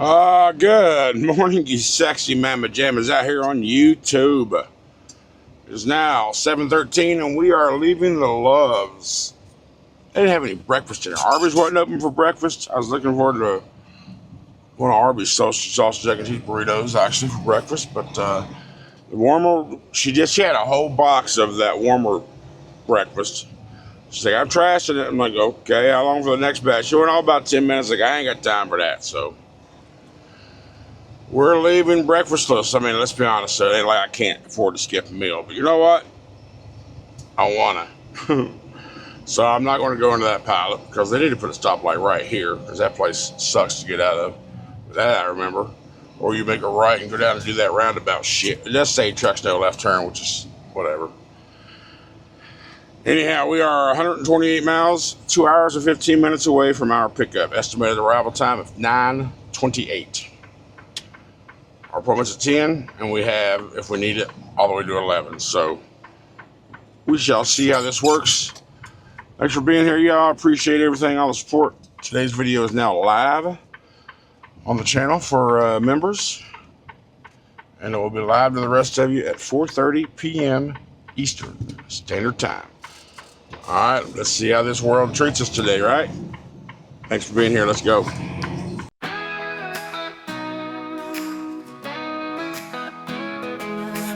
Good morning, you sexy mamma jammas out here on YouTube. It is now 7:13 and we are leaving the Loves. They didn't have any breakfast dinner. Arby's wasn't open for breakfast. I was looking forward to one of Arby's sausage, egg, and cheese burritos actually for breakfast, but the warmer, she had a whole box of that warmer breakfast. She's like, I'm trashing it. I'm like, okay, how long for the next batch? She went all about 10 minutes. Like, I ain't got time for that, so we're leaving breakfastless. I mean, let's be honest. It ain't like I can't afford to skip a meal. But you know what? I want to. So I'm not going to go into that pilot because they need to put a stoplight right here because that place sucks to get out of. That I remember. Or you make a right and go down and do that roundabout shit. It does say trucks no left turn, which is whatever. Anyhow, we are 128 miles, 2 hours and 15 minutes away from our pickup. Estimated arrival time of 9:28. Our appointment's at 10, and we have, if we need it, all the way to 11. So we shall see how this works. Thanks for being here, y'all. Appreciate everything, all the support. Today's video is now live on the channel for members, and it will be live to the rest of you at 4:30 p.m. Eastern Standard Time. All right, let's see how this world treats us today, right? Thanks for being here. Let's go.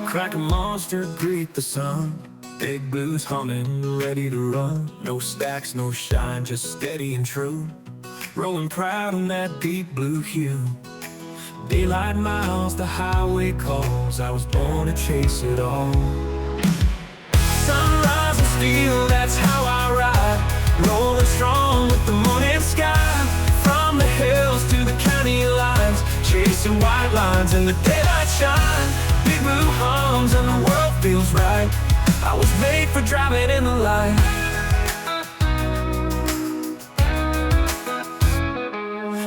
Crack a monster, greet the sun. Big blues humming, ready to run. No stacks, no shine, just steady and true. Rolling proud in that deep blue hue. Daylight miles, the highway calls. I was born to chase it all. Sunrise and steel, that's how I ride. Rolling strong with the morning sky. From the hills to the county lines, chasing white lines in the daylight shine. Big blue hums and the world feels right. I was made for driving in the light.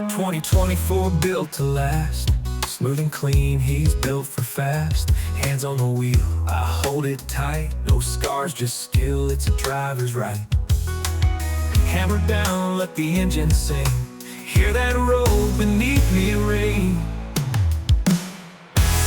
"2024 built to last. Smooth and clean, he's built for fast. Hands on the wheel, I hold it tight. No scars, just skill, it's a driver's right. Hammer down, let the engine sing. Hear that roll beneath me ring.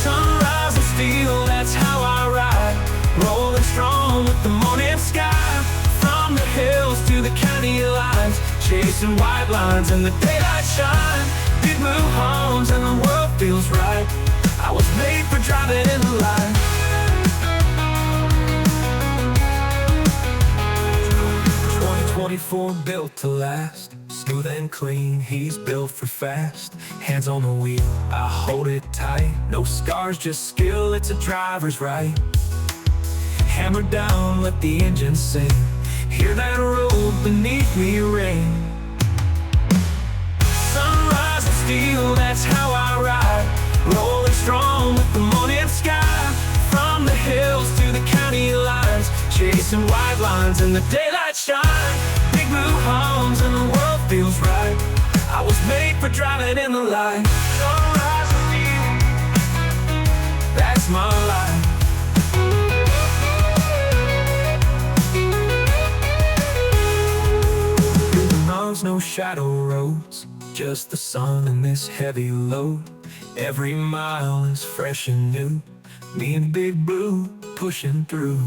Sunrise and steel, that's how I ride. Rolling strong with the morning sky. From the hills to the county lines, chasing white lines in the daylight shine. Big blue homes and the world feels right. I was made for driving in the light. 2024 built to last. Smooth and clean, he's built for fast. Hands on the wheel, I hold it tight. No scars, just skill, it's a driver's right. Hammer down, let the engine sing. Hear that roll beneath me ring. Sunrise and steel, that's how I ride. Rolling strong with the morning sky. From the hills to the county lines, chasing white lines in the daylight shine. Big blue homes and the world feels right. I was made for driving in the light. Sunrise and steel, that's my life. No shadow roads, just the sun and this heavy load. Every mile is fresh and new. Me and Big Blue pushing through.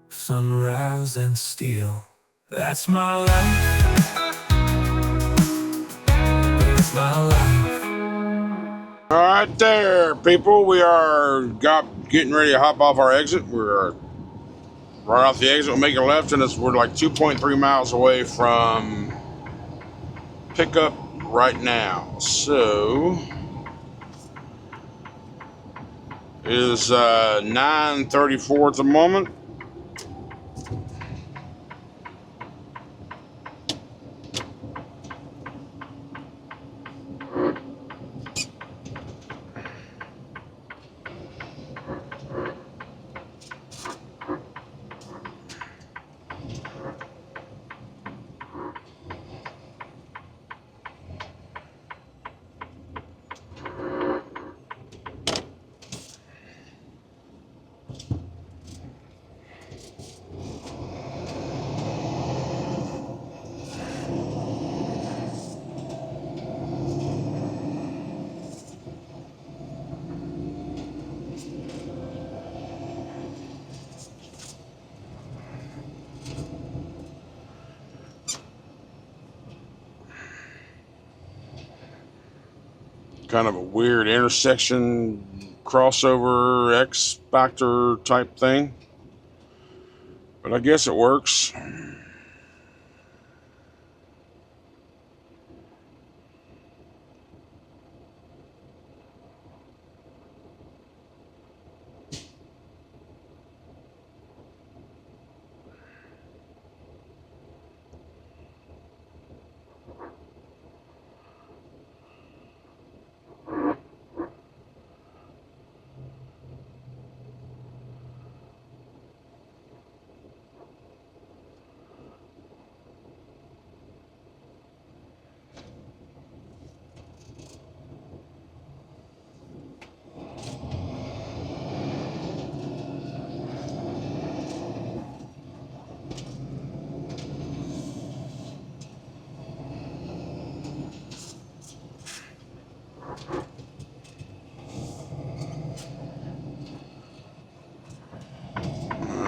Sunrise and steel, that's my life. That's my life. All right there, people. We are getting ready to hop off our exit. We're right off the exit, we'll make a left, and we're like 2.3 miles away from pickup right now. So it is 9:34 at the moment. kind of a weird intersection crossover X factor type thing, but I guess it works.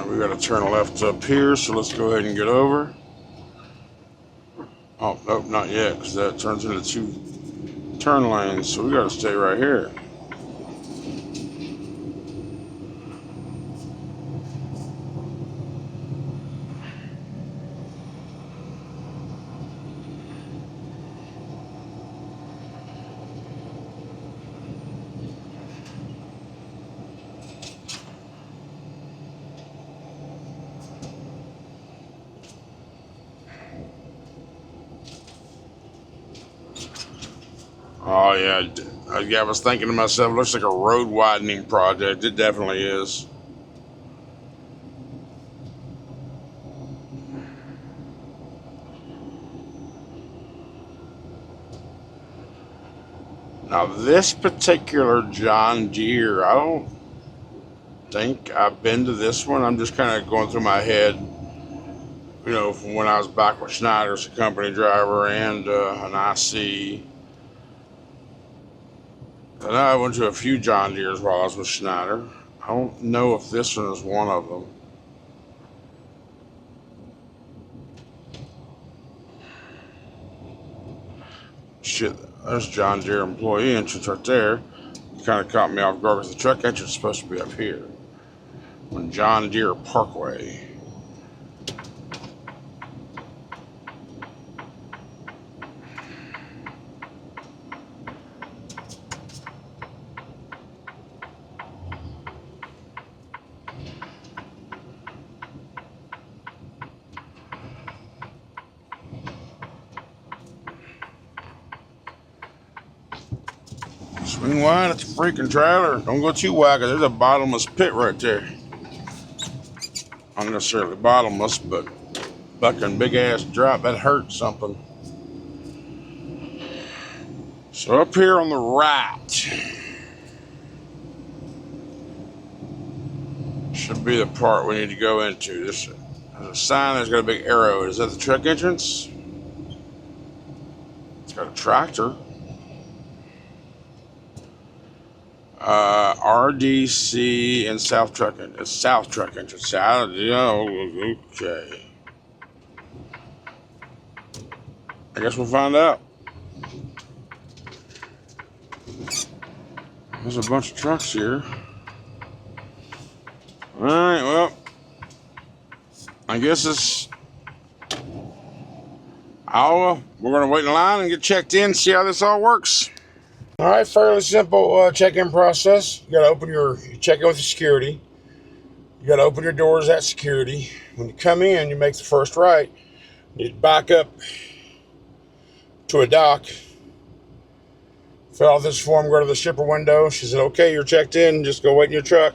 We got to turn left up here, so let's go ahead and get over. Oh, nope, not yet, because that turns into 2 turn lanes, so we got to stay right here. Oh yeah, I was thinking to myself, it looks like a road widening project. It definitely is. Now this particular John Deere, I don't think I've been to this one. I'm just kind of going through my head, you know, from when I was back with Schneider as a company driver and an IC. And I went to a few John Deeres while I was with Schneider. I don't know if this one is one of them. Shit, there's John Deere employee entrance right there. Kind of caught me off guard because the truck entrance is supposed to be up here on John Deere Parkway. Swing wide at the freaking trailer. Don't go too wide because there's a bottomless pit right there. Not necessarily bottomless, but bucking big ass drop, that hurts something. So up here on the right should be the part we need to go into. There's a sign that's got a big arrow. Is that the truck entrance? It's got a tractor. RDC and South Truck Entrance. It's South Truck Entrance. Okay. I guess we'll find out. There's a bunch of trucks here. Alright, well, I guess it's we're going to wait in line and get checked in, see how this all works. All right, fairly simple check-in process. You got to check in with the security. You got to open your doors at security. When you come in, you make the first right. You back up to a dock. Fill out this form, go to the shipper window. She said, okay, you're checked in. Just go wait in your truck.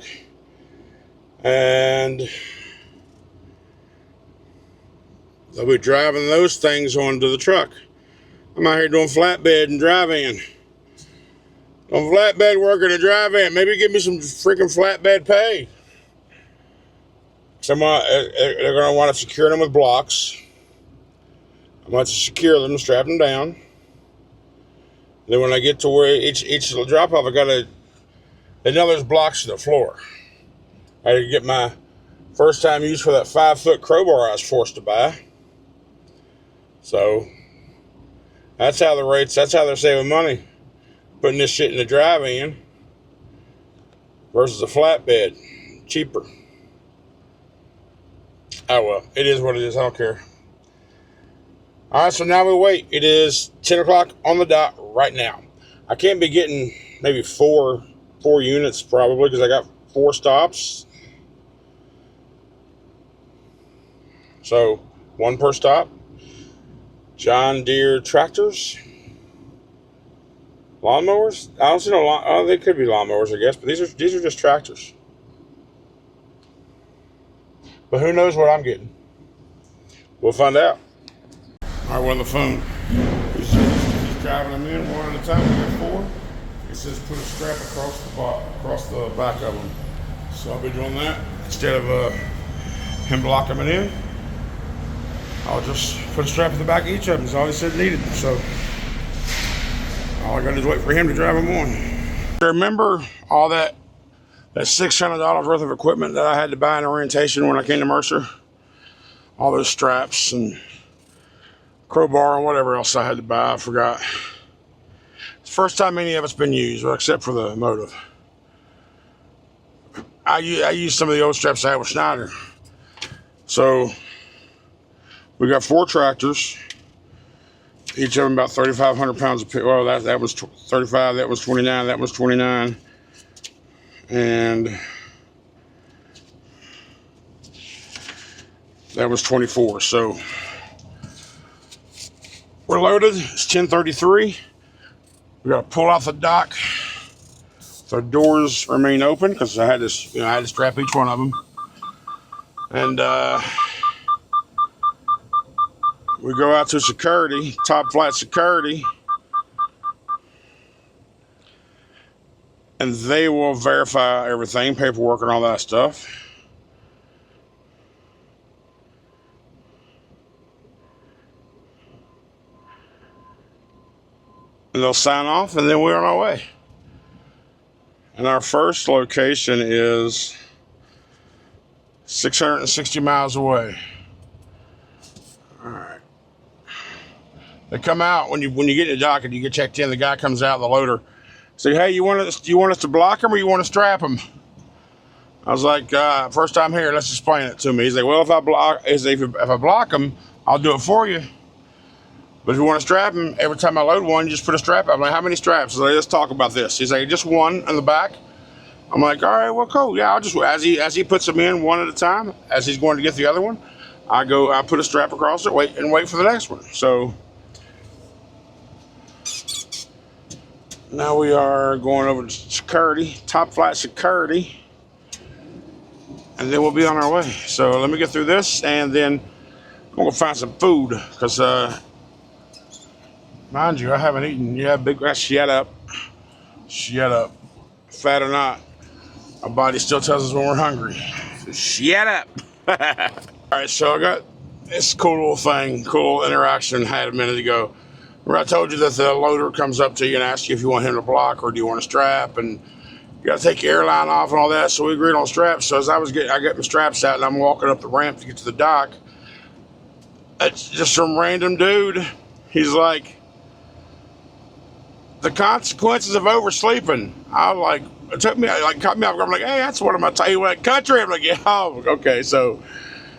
And they'll be driving those things onto the truck. I'm out here doing flatbed and drive-in. On flatbed work and a drive-in. Maybe give me some freaking flatbed pay. They're going to want to secure them with blocks. I'm going to secure them, strap them down. Then when I get to where each little drop-off, they know there's blocks to the floor. I had to get my first time use for that 5-foot crowbar I was forced to buy. So, that's how they're saving money. putting this shit in the drive-in versus a flatbed. Cheaper. Oh well, it is what it is. I don't care. Alright, so now we wait. It is 10 o'clock on the dot right now. I can't be getting maybe four units probably because I got 4 stops. So, 1 per stop. John Deere tractors. Lawnmowers? I don't see no oh, they could be lawnmowers, I guess, but these are just tractors. But who knows what I'm getting? We'll find out. All right, we're on the phone. He's driving them in one at a time. We got 4. It says put a strap across the back of them. So I'll be doing that instead of him blocking it in. I'll just put a strap at the back of each of them. Is all he said needed. So all I got to do is wait for him to drive them on. Remember all that $600 worth of equipment that I had to buy in orientation when I came to Mercer? All those straps and crowbar and whatever else I had to buy, I forgot. It's the first time any of it's been used, well, except for the motive. I used some of the old straps I had with Schneider. So we got 4 tractors, each of them about 3,500 pounds of. Well, that was 35, that was 29, that was 29, and that was 24. So we're loaded. It's 10:33. We got to pull off the dock. The doors remain open because I had to, I had to strap each one of them. And we go out to security, top flight security, and they will verify everything, paperwork and all that stuff. And they'll sign off, and then we're on our way. And our first location is 660 miles away. All right. They come out when you get in the dock and you get checked in. The guy comes out, the loader, say, "Hey, you want us to block him or you want to strap him?" I was like, "First time here, let's explain it to me." He's like, "Well, if I block him, I'll do it for you. But if you want to strap him, every time I load one, you just put a strap out." I'm like, "How many straps?" He's like, "Let's talk about this." He's like, "Just one in the back." I'm like, "All right, well, cool. Yeah, I'll just, as he puts them in one at a time, as he's going to get the other one, I put a strap across it, wait for the next one." So now we are going over to security, top flight security, and then we'll be on our way. So let me get through this, and then I'm gonna find some food, because mind you, I haven't eaten. You have big. Shut up. Fat or not, our body still tells us when we're hungry. So shut up. All right, so I got this cool little thing, cool interaction I had a minute ago, where I told you that the loader comes up to you and asks you if you want him to block or do you want a strap, and you got to take your airline off and all that. So we agreed on straps. So as I got my straps out and I'm walking up the ramp to get to the dock, it's just some random dude. He's like, "The consequences of oversleeping." I was like, it took me, like, cut me off. I'm like, "Hey, that's one of my country." I'm like, "Yeah, oh, okay." So,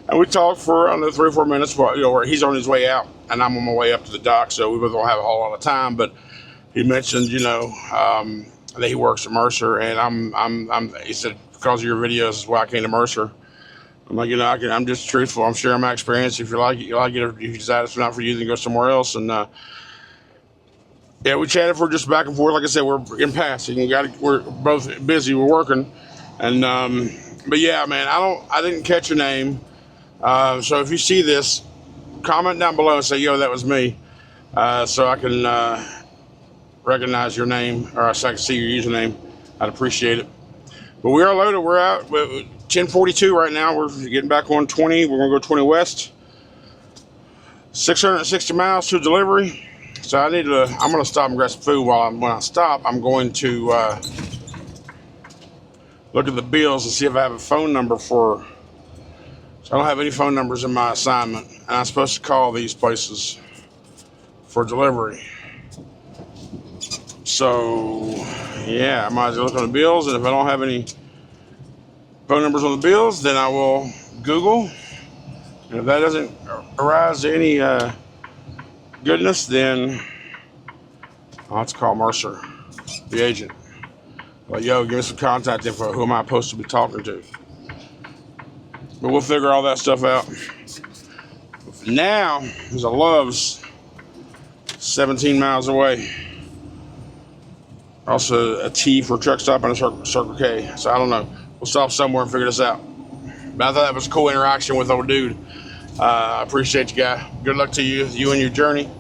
and we talked for another 3 or 4 minutes. Where he's on his way out and I'm on my way up to the dock, so we both don't have a whole lot of time. But he mentioned, that he works at Mercer, and he said, "Because of your videos is why I came to Mercer." I'm like, I'm just truthful. I'm sharing my experience. If you like it, you like it. If you decide it's not for you, then go somewhere else. And yeah, we chatted for just back and forth. Like I said, we're in passing. We're both busy. We're working, and but yeah, man, I didn't catch your name. So if you see this, comment down below and say, "Yo, that was me," so I can recognize your name, or so I can see your username. I'd appreciate it. But we are loaded. We're out. 10:42 right now. We're getting back on 20. We're gonna go 20 west. 660 miles to delivery. So I'm gonna stop and grab some food. When I stop, I'm going to look at the bills and see if I have a phone number for. So I don't have any phone numbers in my assignment, and I'm supposed to call these places for delivery. So, yeah, I might as well look on the bills, and if I don't have any phone numbers on the bills, then I will Google. And if that doesn't arise to any goodness, then I'll have to call Mercer, the agent. Like, yo, give me some contact info. Who am I supposed to be talking to? But we'll figure all that stuff out. Now, there's a Love's 17 miles away. Also, a T for a truck stop and a Circle K. So I don't know. We'll stop somewhere and figure this out. But I thought that was a cool interaction with old dude. I appreciate you, guy. Good luck to you and your journey.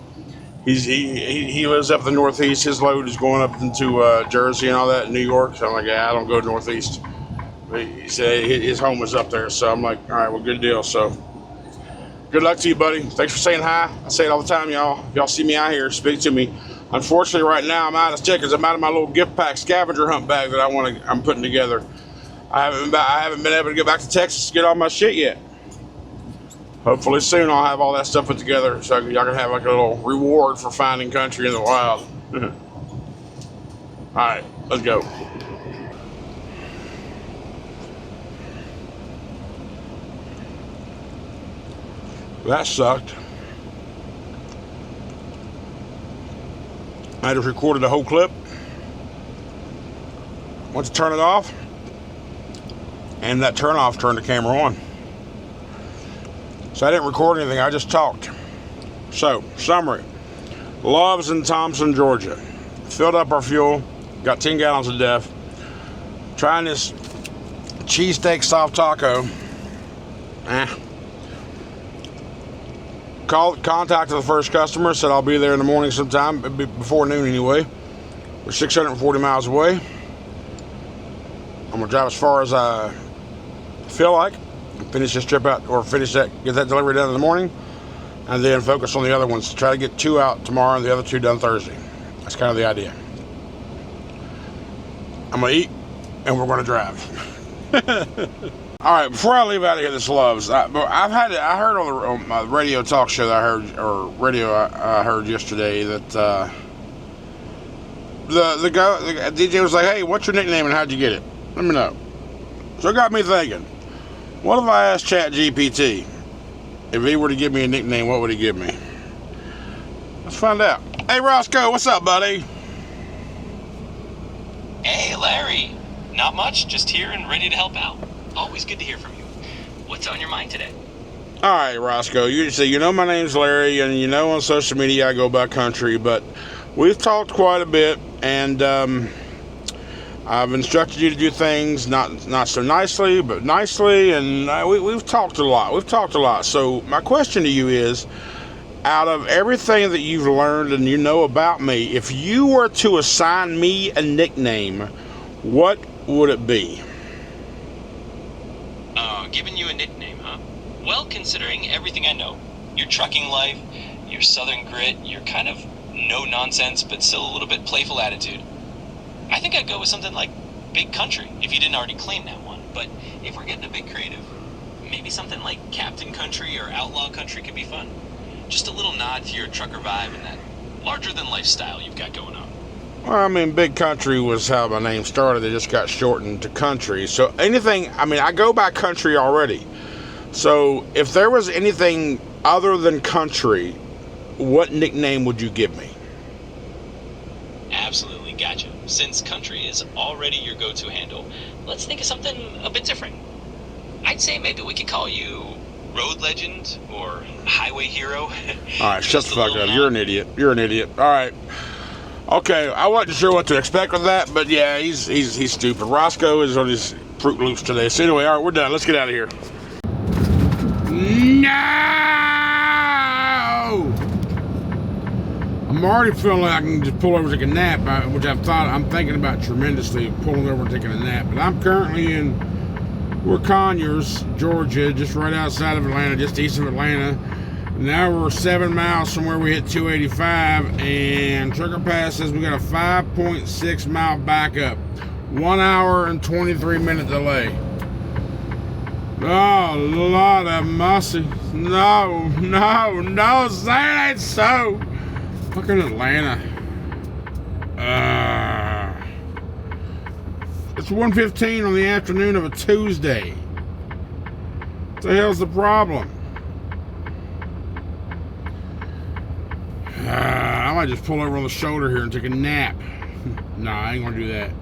He lives up the Northeast. His load is going up into Jersey and all that, New York. So I'm like, yeah, I don't go Northeast. But he said his home was up there. So I'm like, all right, well, good deal. So good luck to you, buddy. Thanks for saying hi. I say it all the time, y'all. If y'all see me out here, speak to me. Unfortunately, right now I'm out of stickers. I'm out of my little gift pack scavenger hunt bag that I'm putting together. I haven't been able to get back to Texas to get all my shit yet. Hopefully soon I'll have all that stuff put together so y'all can have like a little reward for finding country in the wild. All right, let's go. That sucked. I just recorded the whole clip. Went to turn it off, and that turn off turned the camera on. So I didn't record anything, I just talked. So, summary. Love's in Thompson, Georgia. Filled up our fuel, got 10 gallons of DEF. Trying this cheesesteak soft taco. Contacted the first customer, said I'll be there in the morning sometime, before noon anyway. We're 640 miles away. I'm gonna drive as far as I feel like, finish this trip out, or get that delivery done in the morning, and then focus on the other ones. Try to get 2 out tomorrow and the other 2 done Thursday. That's kind of the idea. I'm gonna eat, and we're gonna drive. All right, before I leave out of here, this Love's. I heard on my radio talk show that I heard yesterday that the DJ was like, "Hey, what's your nickname and how'd you get it? Let me know." So it got me thinking. What if I asked ChatGPT if he were to give me a nickname? What would he give me? Let's find out. Hey, Roscoe, what's up, buddy? Hey, Larry. Not much, just here and ready to help out. Always good to hear from you. What's on your mind today? All right, Roscoe. You know my name's Larry, and you know on social media I go by country, but we've talked quite a bit, and I've instructed you to do things not so nicely, but nicely, and we've talked a lot. So my question to you is, out of everything that you've learned and you know about me, if you were to assign me a nickname, what would it be? Giving you a nickname, huh? Well, considering everything I know, your trucking life, your southern grit, your kind of no-nonsense but still a little bit playful attitude, I think I'd go with something like Big Country, if you didn't already claim that one. But if we're getting a bit creative, maybe something like Captain Country or Outlaw Country could be fun. Just a little nod to your trucker vibe and that larger-than-life style you've got going on. Well, I mean, Big Country was how my name started. It just got shortened to Country. So anything, I go by Country already. So if there was anything other than Country, what nickname would you give me? Absolutely, gotcha. Since Country is already your go-to handle, let's think of something a bit different. I'd say maybe we could call you Road Legend or Highway Hero. All right, shut the fuck up. You're an idiot. All right. Okay, I wasn't sure what to expect with that, but yeah, he's stupid. Roscoe is on his Fruit Loops today. So anyway, all right, we're done. Let's get out of here. No! I'm already feeling like I can just pull over and take a nap, which I'm thinking about tremendously, pulling over and taking a nap. But I'm currently we're Conyers, Georgia, just right outside of Atlanta, just east of Atlanta. Now we're 7 miles from where we hit 285, and Trucker Pass says we got a 5.6 mile backup, 1 hour and 23 minute delay. Oh, Lord have mercy. No, say it ain't so. Fucking Atlanta. It's 1:15 on the afternoon of a Tuesday. What the hell's the problem? I might just pull over on the shoulder here and take a nap. Nah, I ain't gonna do that.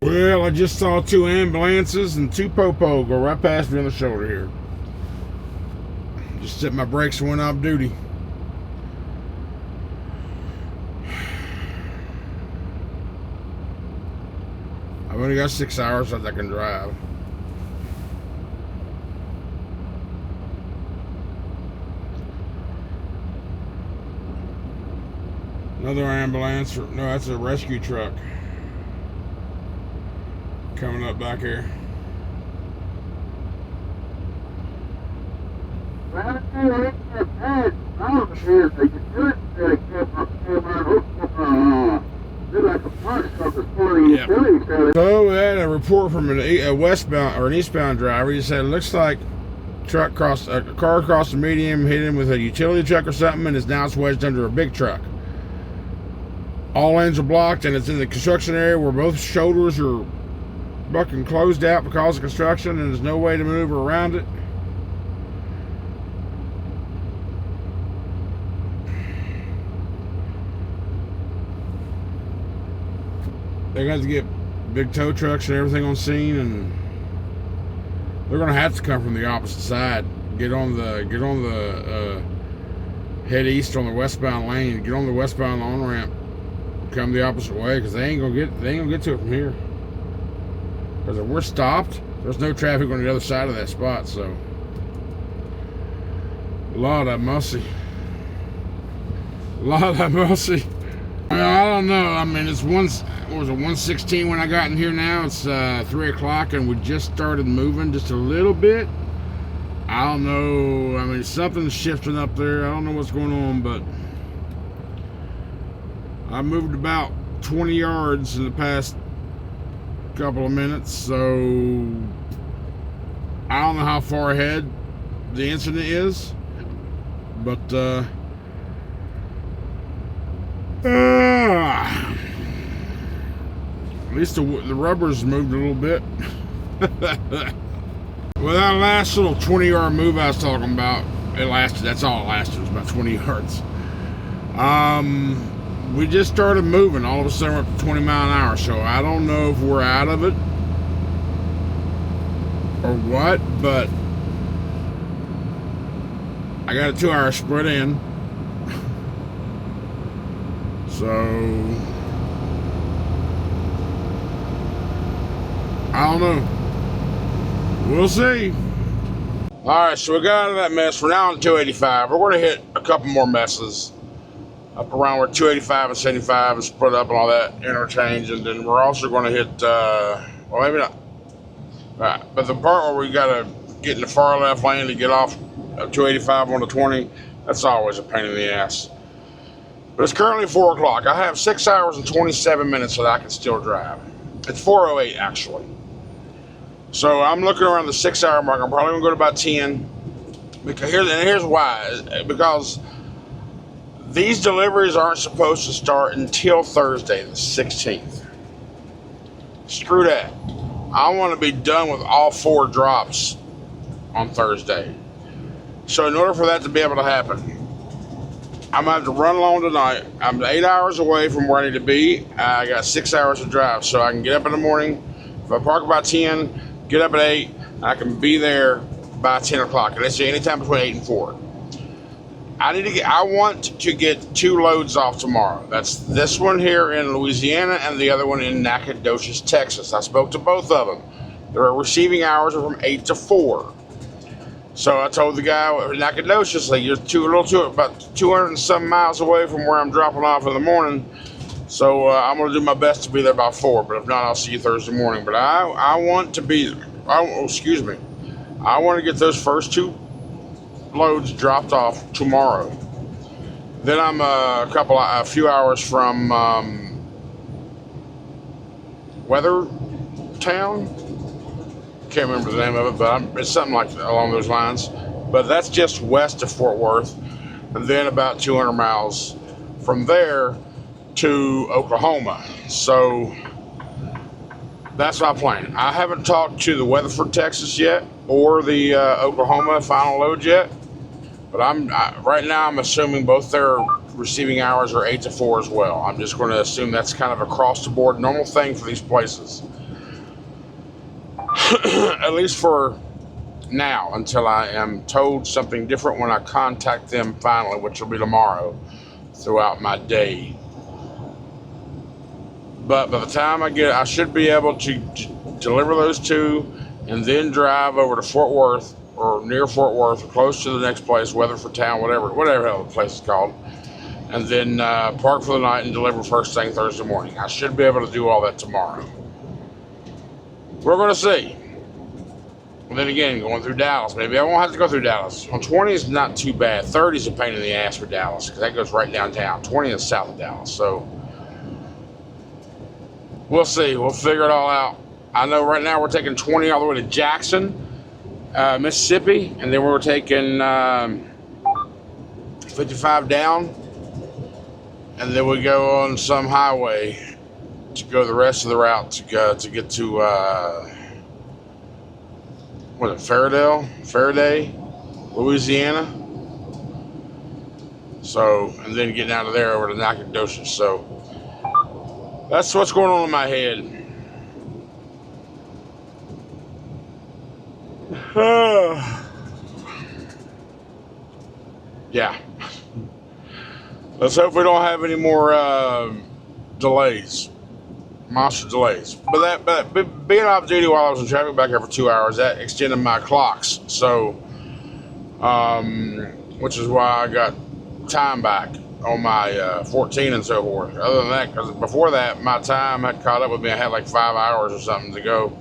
Well, I just saw 2 ambulances and 2 popo go right past me on the shoulder here. Just set my brakes and went off duty. I've only got 6 hours that I can drive. Another ambulance. No, that's a rescue truck coming up back here. Yep. So we had a report from a westbound or an eastbound driver. He said it looks like a car crossed the median, hit him with a utility truck or something, and now it's wedged under a big truck. All lanes are blocked, and it's in the construction area where both shoulders are fucking closed out because of construction, and there's no way to maneuver around it. They're going to get big tow trucks and everything on scene, and they're going to have to come from the opposite side. Get on the head east on the westbound lane. Get on the westbound on ramp. Come the opposite way, because they ain't gonna get to it from here. Because if we're stopped, there's no traffic on the other side of that spot. So, Lord have mercy. Lord have mercy. I don't know. I mean, it's 1:16 when I got in here now. It's 3 o'clock, and we just started moving just a little bit. I don't know. I mean, something's shifting up there. I don't know what's going on, but I moved about 20 yards in the past couple of minutes, so I don't know how far ahead the incident is, but at least the rubber's moved a little bit. Well, that last little 20-yard move I was talking about, that's all it lasted. It was about 20 yards. We just started moving. All of a sudden, we're up to 20 mile an hour. So I don't know if we're out of it or what, but I got a 2-hour sprint in. So I don't know. We'll see. All right, so we got out of that mess. We're now on 285. We're going to hit a couple more messes up around where 285 and 75 is split up and all that interchange, and then we're also going to hit, well, maybe not. All right, but the part where we got to get in the far left lane to get off of 285 on the 20, that's always a pain in the ass. But it's currently 4 o'clock. I have 6 hours and 27 minutes that I can still drive. It's 4:08 actually. So I'm looking around the 6 hour mark. I'm probably going to go to about 10. Because here's why. Because these deliveries aren't supposed to start until Thursday, the 16th. Screw that. I want to be done with all 4 drops on Thursday. So in order for that to be able to happen, I'm going to have to run along tonight. I'm 8 hours away from where I need to be. I got 6 hours to drive, so I can get up in the morning. If I park about 10, get up at 8, I can be there by 10 o'clock. And let's say anytime between 8 and 4. I want to get 2 loads off tomorrow. That's this one here in Louisiana and the other one in Nacogdoches, Texas. I spoke to both of them. Their receiving hours are from 8 to 4. So I told the guy in Nacogdoches, like, you're about 200 and some miles away from where I'm dropping off in the morning. So I'm going to do my best to be there by 4. But if not, I'll see you Thursday morning. But I want to get those first 2 loads dropped off tomorrow. Then I'm a few hours from Weathertown. Can't remember the name of it, but it's something like along those lines. But that's just west of Fort Worth, and then about 200 miles from there to Oklahoma. So That's my plan. I haven't talked to the Weatherford, Texas yet, or the Oklahoma final load yet. But right now I'm assuming both their receiving hours are 8 to 4 as well. I'm just going to assume that's kind of across the board normal thing for these places. At least for now, until I am told something different when I contact them finally, which will be tomorrow throughout my day. But by the time I should be able to deliver those two and then drive over to Fort Worth or near Fort Worth or close to the next place, Weatherford Town, whatever the hell the place is called, and then park for the night and deliver first thing Thursday morning. I should be able to do all that tomorrow. We're going to see. And then again, going through Dallas. Maybe I won't have to go through Dallas. On 20 is not too bad. 30 is a pain in the ass for Dallas because that goes right downtown. 20 is south of Dallas. So we'll see. We'll figure it all out. I know right now we're taking 20 all the way to Jackson, Mississippi. And then we're taking 55 down. And then we go on some highway to go the rest of the route to get to Faraday, Louisiana. So, and then getting out of there over to Nacogdoches. So that's what's going on in my head. Yeah. Let's hope we don't have any more delays. Monster delays. But being off duty while I was in traffic back here for 2 hours, that extended my clocks. So, which is why I got time back on my 14 and so forth. Other than that, because before that, my time had caught up with me. I had like 5 hours or something to go.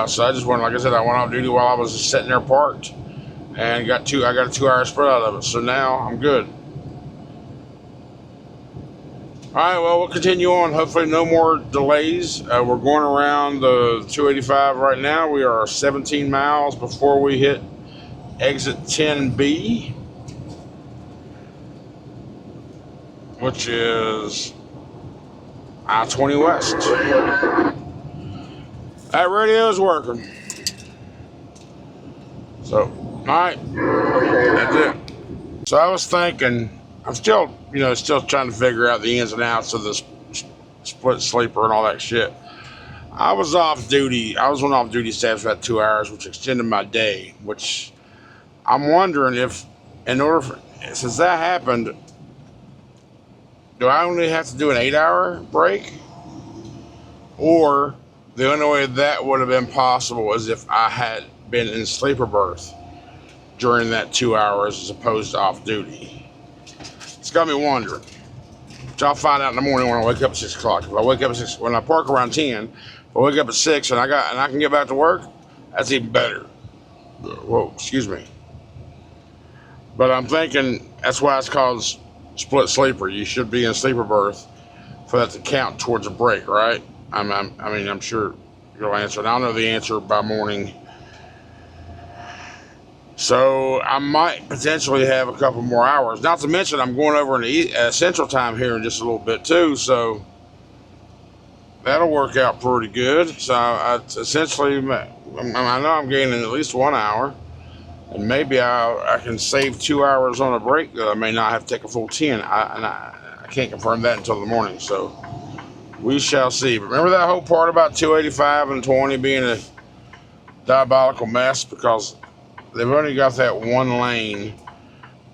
So I just went, like I said, I went off duty while I was just sitting there parked, and I got a 2 hour spread out of it. So now I'm good. All right, well, we'll continue on. Hopefully no more delays. We're going around the 285 right now. We are 17 miles before we hit exit 10B, which is I-20 West. That radio is working. So, all right, that's it. So I was thinking, I'm still trying to figure out the ins and outs of this split sleeper and all that shit. I was off duty. I was on off duty status for about 2 hours, which extended my day, which I'm wondering if, since that happened, do I only have to do an 8 hour break? Or the only way that would have been possible is if I had been in sleeper berth during that 2 hours as opposed to off duty. It's got me wondering. Which I'll find out in the morning when I wake up at 6 o'clock. If I wake up at 6, when I park around 10, if I wake up at 6 and I can get back to work, that's even better. Whoa, excuse me. But I'm thinking that's why it's called split sleeper. You should be in sleeper berth for that to count towards a break, right? I'm sure you'll answer. And I'll know the answer by morning. So I might potentially have a couple more hours. Not to mention I'm going over into Central Time here in just a little bit too. So that'll work out pretty good. So I know I'm gaining at least 1 hour. And maybe I can save 2 hours on a break that I may not have to take a full 10. I can't confirm that until the morning. So we shall see. But remember that whole part about 285 and 20 being a diabolical mess because they've only got that one lane,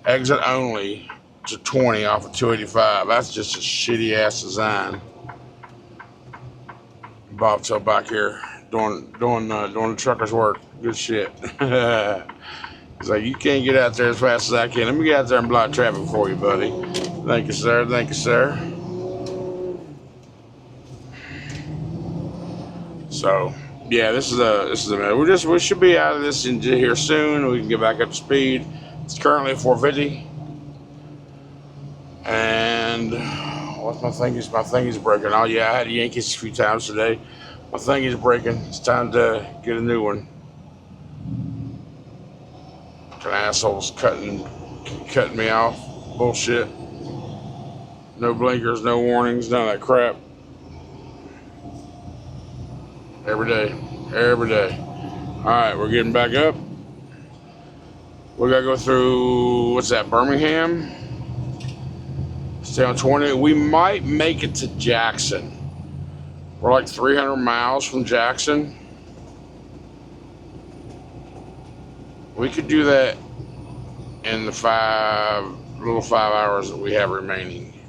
exit only, to 20 off of 285. That's just a shitty ass design. Bobtail back here doing the trucker's work. Good shit. It's like, you can't get out there as fast as I can. Let me get out there and block traffic for you, buddy. Thank you, sir. Thank you, sir. So, yeah, this is a minute. We should be out of this in here soon. We can get back up to speed. It's currently 450. And what's my thingies? My thingies breaking. Oh yeah, I had Yankees a few times today. My thingies breaking. It's time to get a new one. Fucking assholes cutting me off. Bullshit. No blinkers, no warnings, none of that crap. Every day. Every day. All right, we're getting back up. We gotta go through, what's that, Birmingham? Stay on 20. We might make it to Jackson. We're like 300 miles from Jackson. We could do that in the 5 hours that we have remaining.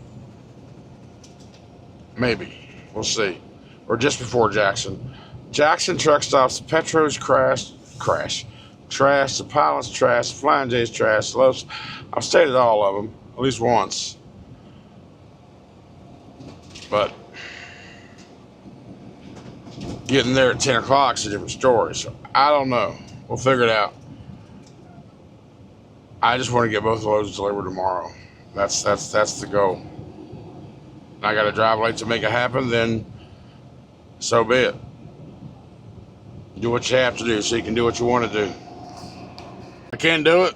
Maybe. We'll see. Or just before Jackson. Jackson truck stops. The Petros crash. Trash. The Pilots trash. The Flying J's trash. Loves. I've stayed at all of them at least once. But getting there at 10 o'clock is a different story. So I don't know. We'll figure it out. I just want to get both loads delivered tomorrow. That's the goal. And I got to drive late to make it happen. Then so be it. Do what you have to do so you can do what you want to do. I can't do it.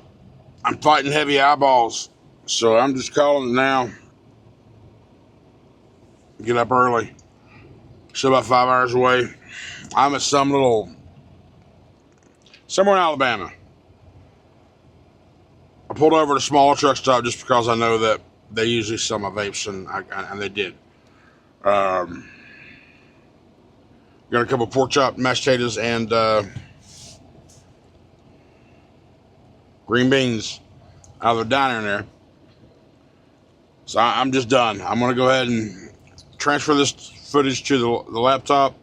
I'm fighting heavy eyeballs. So I'm just calling it now. Get up early. Still about 5 hours away. I'm at somewhere in Alabama. I pulled over at a smaller truck stop just because I know that they usually sell my vapes, and they did. Got a couple pork chop, mashed potatoes, and green beans out of the diner in there. So I'm just done. I'm going to go ahead and transfer this footage to the laptop,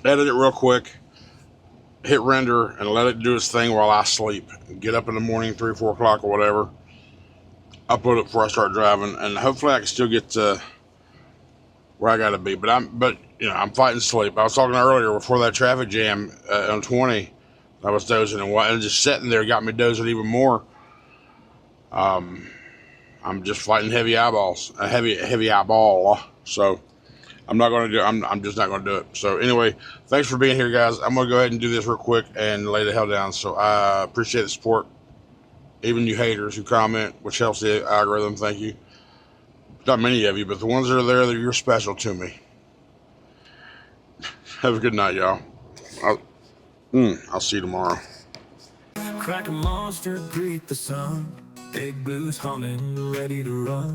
edit it real quick, hit render, and let it do its thing while I sleep. Get up in the morning, 3 or 4 o'clock or whatever, upload it before I start driving, and hopefully I can still get to where I gotta be. But I'm fighting sleep. I was talking earlier before that traffic jam on 20. I was dozing and just sitting there got me dozing even more. I'm just fighting heavy eyeballs, a heavy eyeball. So I'm just not gonna do it. So anyway, thanks for being here, guys. I'm gonna go ahead and do this real quick and lay the hell down. So I appreciate the support, even you haters who comment, which helps the algorithm. Thank you. Not many of you, but the ones that are there, you're special to me. Have a good night, y'all. I'll see you tomorrow. Crack a monster, greet the sun. Big blues humming, ready to run.